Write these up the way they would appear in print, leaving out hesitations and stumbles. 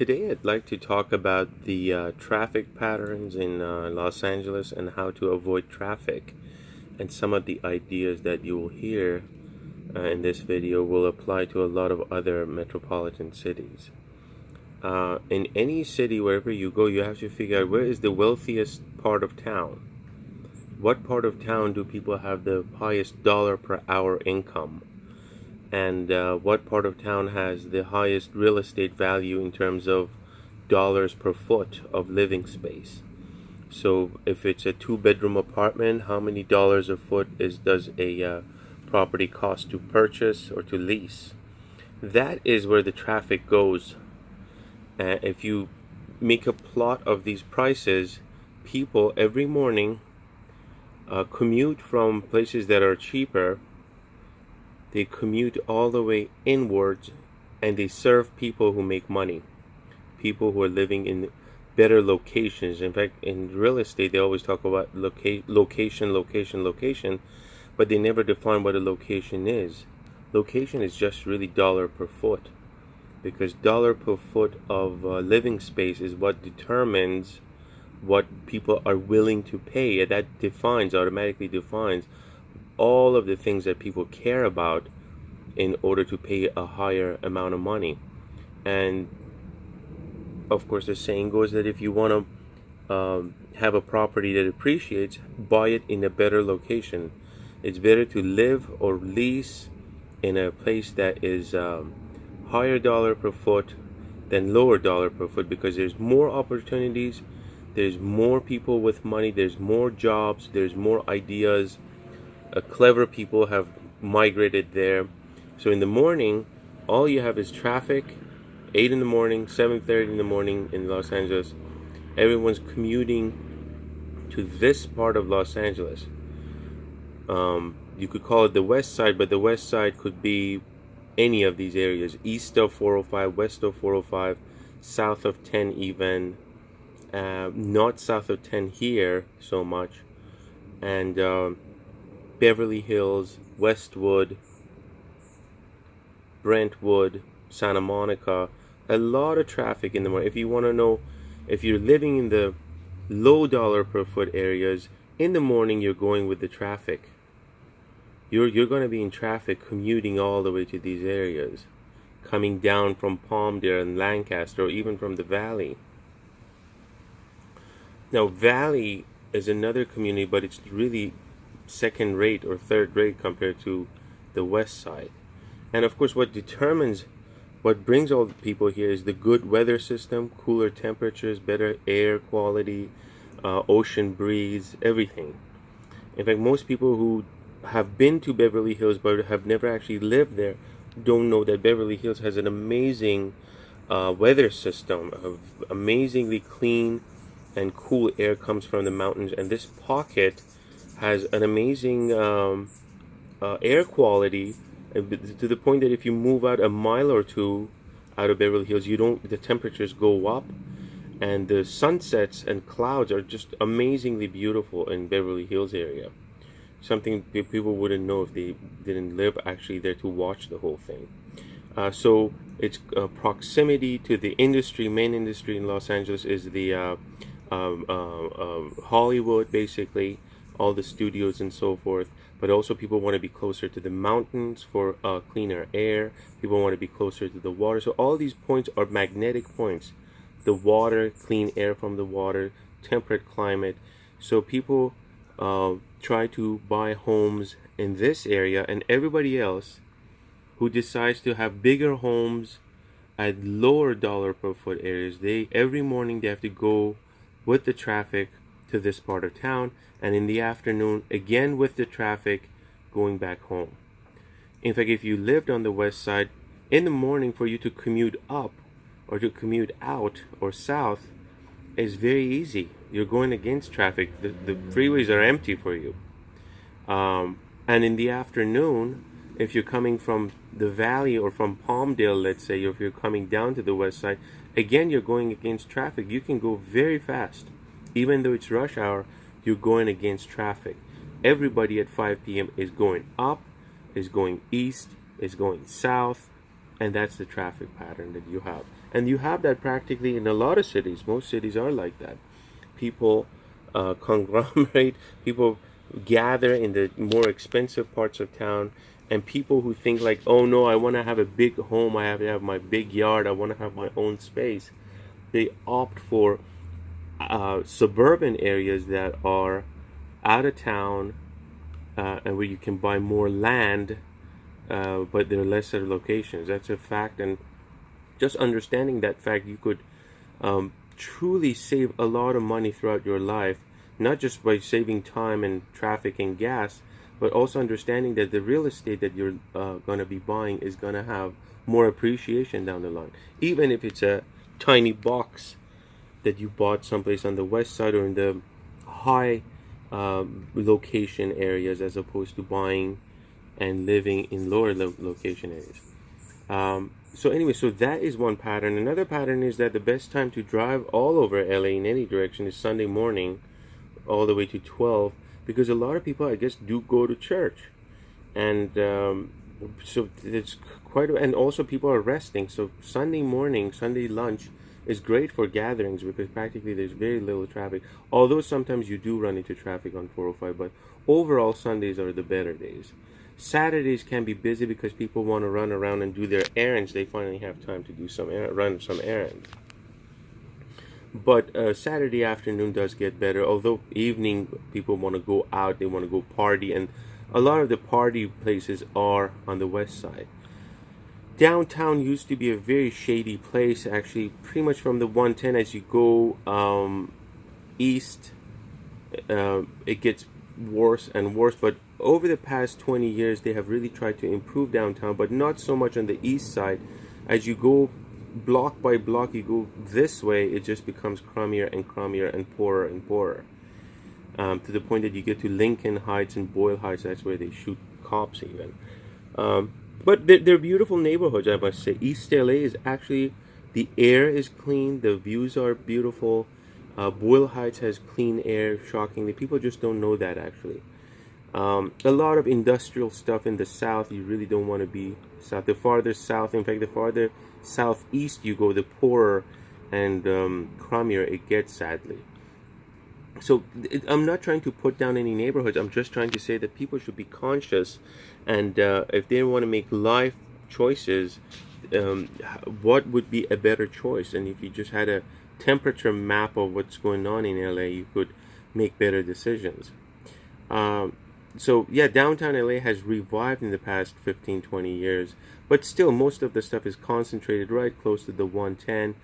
Today I'd like to talk about the traffic patterns in Los Angeles and how to avoid traffic. And some of the ideas that you will hear in this video will apply to a lot of other metropolitan cities. In any city, wherever you go, you have to figure out where is the wealthiest part of town. What part of town do people have the highest dollar per hour income? And what part of town has the highest real estate value in terms of dollars per foot of living space? So if it's a 2-bedroom apartment, how many dollars a foot does a property cost to purchase or to lease? That is where the traffic goes. If you make a plot of these prices, people every morning commute from places that are cheaper. They commute all the way inwards, and they serve people who make money, people who are living in better locations. In fact, in real estate, they always talk about location, but they never define what a location is. Location is just really dollar per foot, because dollar per foot of living space is what determines what people are willing to pay, and that automatically defines all of the things that people care about in order to pay a higher amount of money. And of course, the saying goes that if you want to have a property that appreciates, buy it in a better location. It's better to live or lease in a place that is higher dollar per foot than lower dollar per foot, because there's more opportunities, there's more people with money, there's more jobs, there's more ideas. Clever people have migrated there. So in the morning, all you have is traffic. 8 in the morning, 7:30 in the morning in Los Angeles. Everyone's commuting to this part of Los Angeles. You could call it the west side, but the west side could be any of these areas. East of 405, west of 405, south of 10 even. Not south of 10 here so much. And Beverly Hills, Westwood, Brentwood, Santa Monica, a lot of traffic in the morning. If you want to know, if you're living in the low dollar per foot areas, in the morning you're going with the traffic. You're going to be in traffic commuting all the way to these areas, coming down from Palmdale and Lancaster, or even from the Valley. Now, Valley is another community, but it's really second rate or third rate compared to the west side. And of course, what brings all the people here is the good weather system, cooler temperatures, better air quality, ocean breeze, everything. In fact, most people who have been to Beverly Hills but have never actually lived there don't know that Beverly Hills has an amazing weather system. Of amazingly clean and cool air comes from the mountains, and this pocket has an amazing air quality, to the point that if you move out a mile or two out of Beverly Hills, the temperatures go up, and the sunsets and clouds are just amazingly beautiful in Beverly Hills area. Something people wouldn't know if they didn't live actually there to watch the whole thing. So its proximity to the main industry in Los Angeles is the Hollywood, basically, all the studios and so forth. But also people want to be closer to the mountains for cleaner air. People want to be closer to the water. So all these points are magnetic points. The water, clean air from the water, temperate climate. So people try to buy homes in this area, and everybody else who decides to have bigger homes at lower dollar per foot areas, every morning they have to go with the traffic to this part of town, and in the afternoon again with the traffic going back home. In fact, if you lived on the west side, in the morning for you to commute up or to commute out or south is very easy. You're going against traffic. The freeways are empty for you. And in the afternoon, if you're coming from the Valley or from Palmdale, let's say, or if you're coming down to the west side, again, you're going against traffic. You can go very fast. Even though it's rush hour, you're going against traffic. Everybody at 5 p.m. is going up, is going east, is going south, And that's the traffic pattern that you have. And you have that practically in a lot of cities. Most cities are like that. People conglomerate, people gather in the more expensive parts of town, and people who think like, oh no, I want to have a big home, I have to have my big yard, I want to have my own space, they opt for suburban areas that are out of town, and where you can buy more land, but they're lesser locations. That's a fact. And just understanding that fact, you could truly save a lot of money throughout your life, not just by saving time and traffic and gas, but also understanding that the real estate that you're going to be buying is going to have more appreciation down the line. Even if it's a tiny box that you bought someplace on the west side or in the high location areas, as opposed to buying and living in lower location areas. So anyway, so that is one pattern. Another pattern is that the best time to drive all over LA in any direction is Sunday morning all the way to 12, because a lot of people, I guess, do go to church. And so it's and also people are resting. So Sunday morning, Sunday lunch is great for gatherings because practically there's very little traffic. Although sometimes you do run into traffic on 405, but overall Sundays are the better days. Saturdays can be busy because people want to run around and do their errands. They finally have time to do run some errands. But Saturday afternoon does get better. Although evening people want to go out, they want to go party, and a lot of the party places are on the west side. Downtown used to be a very shady place, actually, pretty much from the 110 as you go east. It gets worse and worse, but over the past 20 years they have really tried to improve downtown, but not so much on the east side. As you go block by block, you go this way, it just becomes crummier and crummier and poorer, to the point that you get to Lincoln Heights and Boyle Heights. That's where they shoot cops even. But they're beautiful neighborhoods, I must say. East LA is actually, the air is clean, the views are beautiful. Boyle Heights has clean air, shockingly. People just don't know that, actually. A lot of industrial stuff in the south. You really don't want to be south. The farther south, in fact, the farther southeast you go, the poorer and crummier it gets, sadly. So I'm not trying to put down any neighborhoods. I'm just trying to say that people should be conscious, and if they want to make life choices, what would be a better choice? And if you just had a temperature map of what's going on in LA, you could make better decisions. So yeah, downtown LA has revived in the past 15-20 years, but still most of the stuff is concentrated right close to the 110.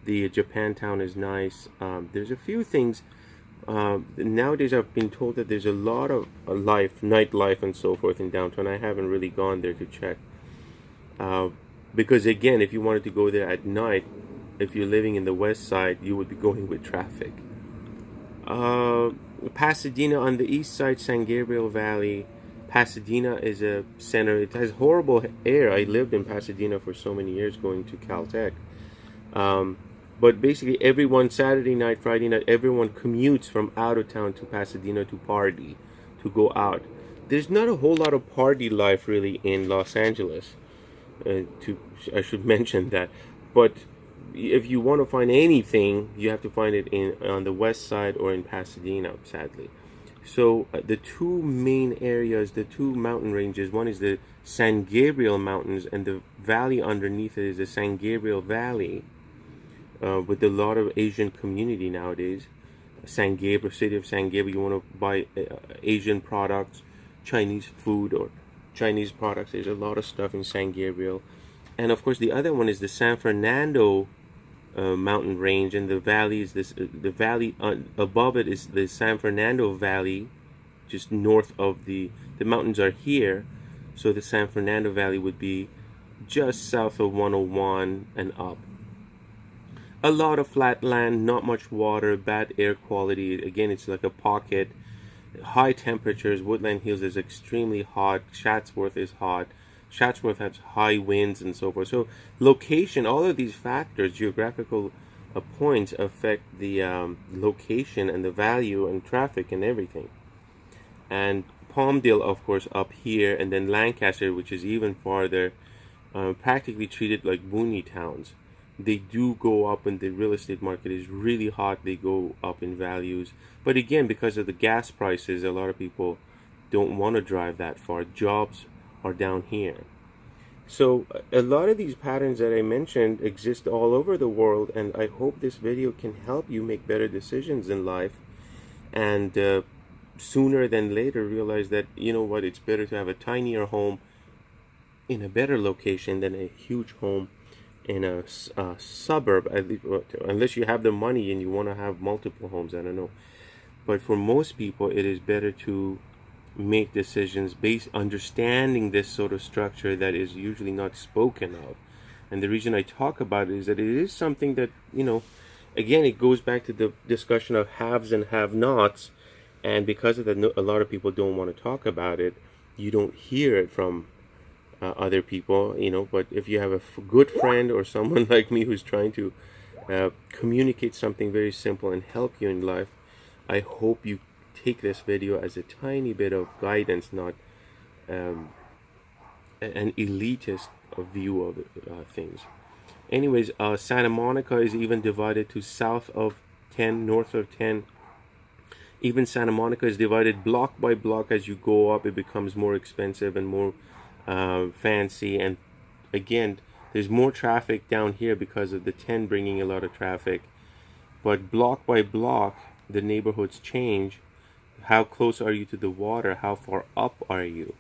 The Japantown is nice. There's a few things. Nowadays I've been told that there's a lot of nightlife and so forth in downtown. I haven't really gone there to check, because again, if you wanted to go there at night, if you're living in the west side, you would be going with traffic. Pasadena on the east side, San Gabriel Valley. Pasadena is a center. It has horrible air. I lived in Pasadena for so many years going to Caltech. But basically everyone, Saturday night, Friday night, everyone commutes from out of town to Pasadena to party, to go out. There's not a whole lot of party life really in Los Angeles. I should mention that. But if you want to find anything, you have to find it on the west side or in Pasadena, sadly. So the two main areas, the two mountain ranges, one is the San Gabriel Mountains, and the valley underneath it is the San Gabriel Valley, with a lot of Asian community nowadays. San Gabriel, city of San Gabriel, you want to buy Asian products, Chinese food or Chinese products. There's a lot of stuff in San Gabriel. And of course the other one is the San Fernando mountain range, and the valley is the valley above it is the San Fernando Valley, just north of the mountains are here, so the San Fernando Valley would be just south of 101 and up. A lot of flat land, not much water, bad air quality. Again, it's like a pocket. High temperatures. Woodland Hills is extremely hot. Chatsworth is hot. Chatsworth has high winds and so forth. So location, all of these factors, geographical points affect the location and the value and traffic and everything. And Palmdale, of course, up here, and then Lancaster, which is even farther, practically treated like boony towns. They do go up when the real estate market is really hot. They go up in values. But again, because of the gas prices, a lot of people don't want to drive that far. Jobs are down here. So a lot of these patterns that I mentioned exist all over the world, and I hope this video can help you make better decisions in life, and sooner than later realize that, you know what, it's better to have a tinier home in a better location than a huge home in a suburb, at least, unless you have the money and you want to have multiple homes, I don't know. But for most people, it is better to make decisions based understanding this sort of structure that is usually not spoken of. And the reason I talk about it is that it is something that, you know, again, it goes back to the discussion of haves and have-nots, and because of that, a lot of people don't want to talk about it. You don't hear it from other people, you know. But if you have a good friend or someone like me who's trying to communicate something very simple and help you in life, I hope you take this video as a tiny bit of guidance, not an elitist view of things. Anyways, Santa Monica is even divided to south of 10, north of 10. Even Santa Monica is divided block by block. As you go up, it becomes more expensive and more fancy. And again, there's more traffic down here because of the 10 bringing a lot of traffic. But block by block, the neighborhoods change. How close are you to the water? How far up are you?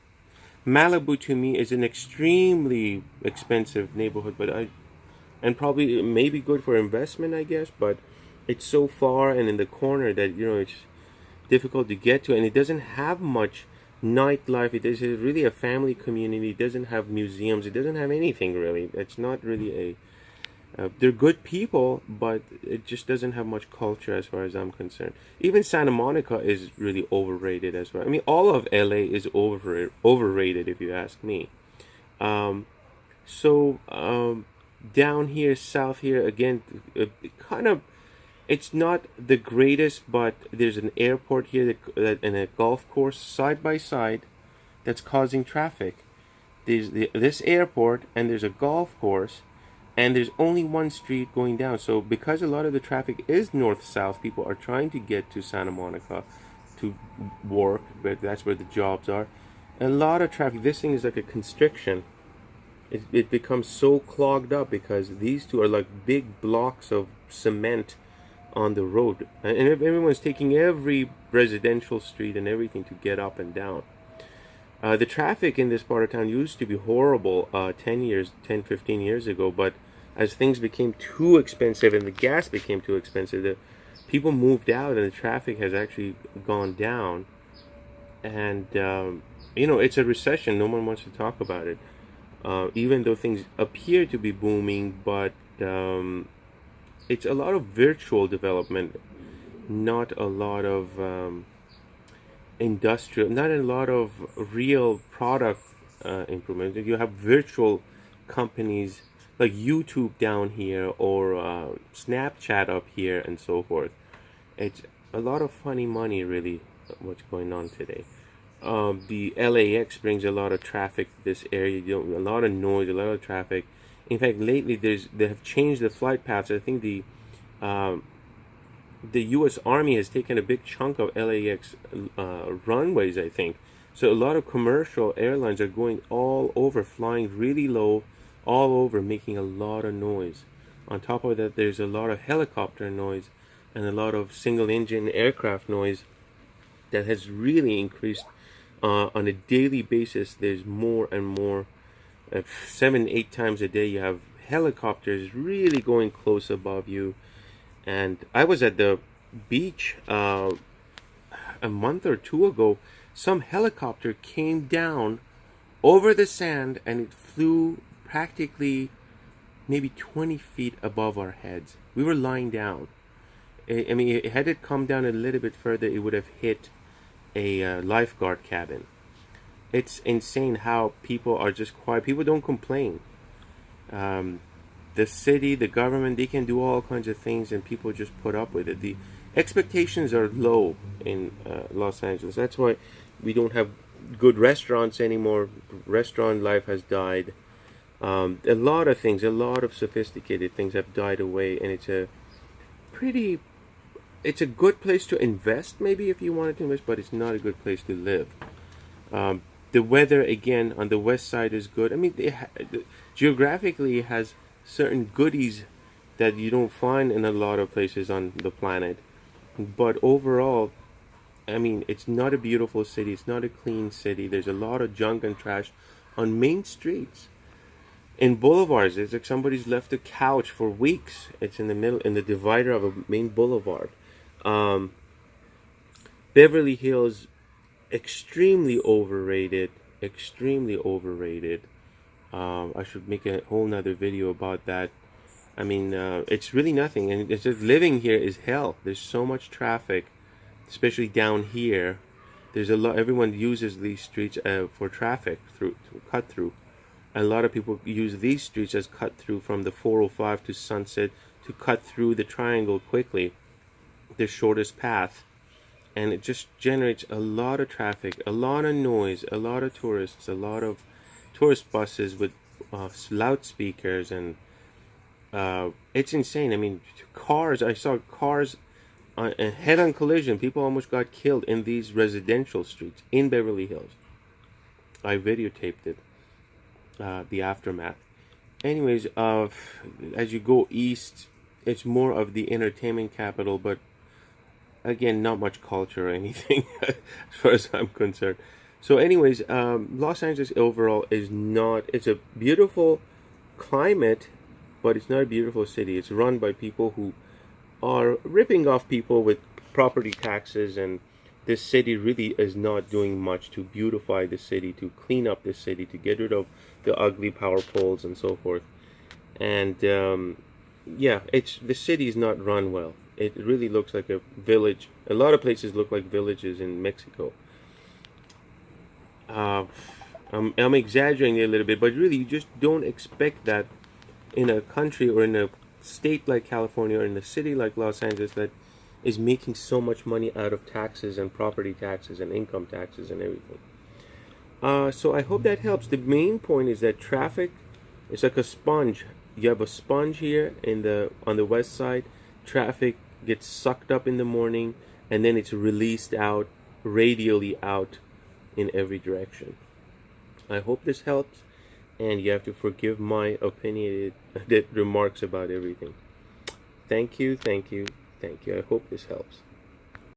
Malibu to me is an extremely expensive neighborhood, but and probably it may be good for investment, I guess, but it's so far and in the corner that, you know, it's difficult to get to, and it doesn't have much nightlife. It is really a family community. It doesn't have museums. It doesn't have anything really. It's not really a they're good people, but it just doesn't have much culture as far as I'm concerned. Even Santa Monica is really overrated as well. I mean, all of LA is overrated if you ask me. Down here, south here, again, it's not the greatest, but there's an airport here and a golf course side by side that's causing traffic. There's this airport, and there's a golf course, and there's only one street going down. So because a lot of the traffic is north-south, people are trying to get to Santa Monica to work, but that's where the jobs are. A lot of traffic. This thing is like a constriction. It becomes so clogged up because these two are like big blocks of cement on the road. And everyone's taking every residential street and everything to get up and down. The traffic in this part of town used to be horrible 10, 15 years ago, but as things became too expensive and the gas became too expensive, the people moved out and the traffic has actually gone down. And, you know, it's a recession. No one wants to talk about it. Even though things appear to be booming, but it's a lot of virtual development, not a lot of industrial, not a lot of real product improvement. You have virtual companies like YouTube down here, or Snapchat up here, and so forth. It's a lot of funny money, really, what's going on today. The LAX brings a lot of traffic to this area, you know, a lot of noise, a lot of traffic. In fact, lately they have changed the flight paths. I think the U.S. Army has taken a big chunk of LAX runways, I think. So a lot of commercial airlines are going all over, flying really low, all over, making a lot of noise. On top of that, there's a lot of helicopter noise and a lot of single-engine aircraft noise that has really increased on a daily basis. There's more and more. 7-8 times a day, you have helicopters really going close above you. And I was at the beach a month or two ago. Some helicopter came down over the sand and it flew practically maybe 20 feet above our heads. We were lying down. I mean, had it come down a little bit further, it would have hit a lifeguard cabin. It's insane how people are just quiet. People don't complain. The city, the government, they can do all kinds of things, and people just put up with it. The expectations are low in Los Angeles. That's why we don't have good restaurants anymore. Restaurant life has died. A lot of things, a lot of sophisticated things have died away, and pretty, it's a good place to invest, maybe if you wanted to invest, but it's not a good place to live. The weather, again, on the west side is good. I mean, geographically, it has certain goodies that you don't find in a lot of places on the planet. But overall, I mean, it's not a beautiful city. It's not a clean city. There's a lot of junk and trash on main streets. In boulevards, it's like somebody's left a couch for weeks. It's in the middle, in the divider of a main boulevard. Beverly Hills, extremely overrated. Extremely overrated. I should make a whole nother video about that. I mean, it's really nothing, and it's just living here is hell. There's so much traffic, especially down here. There's a lot. Everyone uses these streets for traffic to cut through. A lot of people use these streets as cut through from the 405 to Sunset to cut through the triangle quickly, the shortest path. And it just generates a lot of traffic, a lot of noise, a lot of tourists, a lot of tourist buses with loudspeakers, and it's insane. I mean, cars, I saw cars head-on collision. People almost got killed in these residential streets in Beverly Hills. I videotaped it. The aftermath. Anyways, as you go east, it's more of the entertainment capital, but again, not much culture or anything as far as I'm concerned. So anyways, Los Angeles overall is not, it's a beautiful climate, but it's not a beautiful city. It's run by people who are ripping off people with property taxes, and this city really is not doing much to beautify the city, to clean up the city, to get rid of the ugly power poles and so forth. And yeah, the city is not run well. It really looks like a village. A lot of places look like villages in Mexico. I'm exaggerating a little bit, but really you just don't expect that in a country or in a state like California or in a city like Los Angeles that is making so much money out of taxes and property taxes and income taxes and everything. So I hope that helps. The main point is that traffic is like a sponge. You have a sponge here on the west side. Traffic gets sucked up in the morning, and then it's released out, radially out in every direction. I hope this helps, and you have to forgive my opinionated remarks about everything. Thank you, thank you, thank you. I hope this helps.